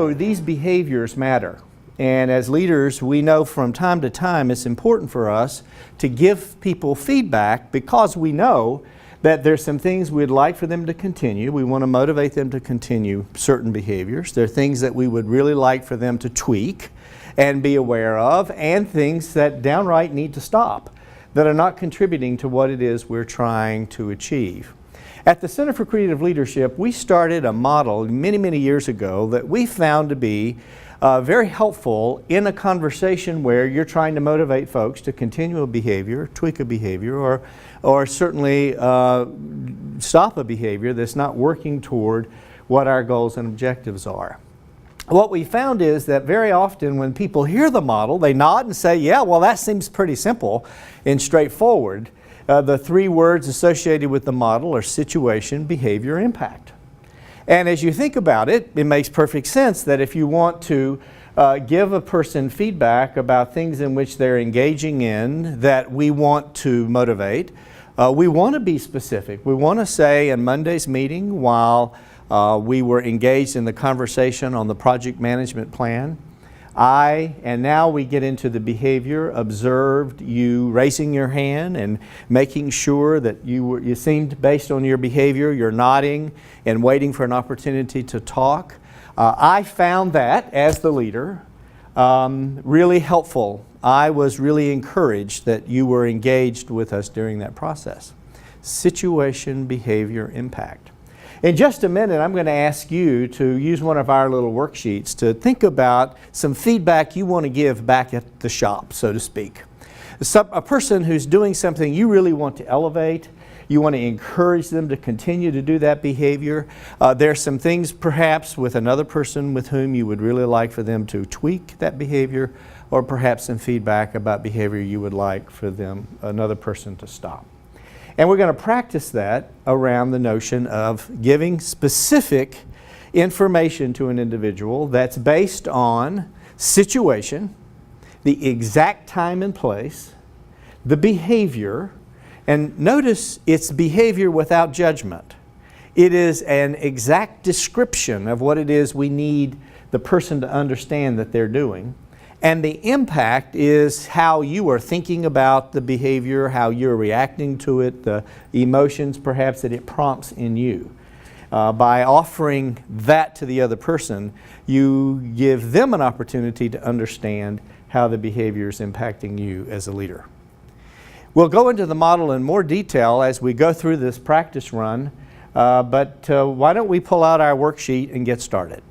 know these behaviors matter. And as leaders, we know from time to time it's important for us to give people feedback because we know that there's some things we'd like for them to continue. We want to motivate them to continue certain behaviors. There are things that we would really like for them to tweak and be aware of, and things that downright need to stop, that are not contributing to what it is we're trying to achieve. At the Center for Creative Leadership, we started a model many, many years ago that we found to be very helpful in a conversation where you're trying to motivate folks to continue a behavior, tweak a behavior, or certainly stop a behavior that's not working toward what our goals and objectives are. What we found is that very often when people hear the model, they nod and say, yeah, well, that seems pretty simple and straightforward. The three words associated with the model are situation, behavior, impact. And as you think about it, it makes perfect sense that if you want to give a person feedback about things in which they're engaging in that we want to motivate, we want to be specific. We want to say in Monday's meeting, while we were engaged in the conversation on the project management plan, and now we get into the behavior, observed you raising your hand and making sure that you seemed, based on your behavior, you're nodding and waiting for an opportunity to talk. I found that, as the leader, really helpful. I was really encouraged that you were engaged with us during that process. Situation, behavior, impact. In just a minute, I'm going to ask you to use one of our little worksheets to think about some feedback you want to give back at the shop, so to speak. A person who's doing something you really want to elevate, you want to encourage them to continue to do that behavior. There's some things perhaps with another person with whom you would really like for them to tweak that behavior, or perhaps some feedback about behavior you would like for another person to stop. And we're going to practice that around the notion of giving specific information to an individual that's based on situation, the exact time and place, the behavior, and notice it's behavior without judgment. It is an exact description of what it is we need the person to understand that they're doing. And the impact is how you are thinking about the behavior, how you're reacting to it, the emotions perhaps that it prompts in you. By offering that to the other person, you give them an opportunity to understand how the behavior is impacting you as a leader. We'll go into the model in more detail as we go through this practice run, but why don't we pull out our worksheet and get started.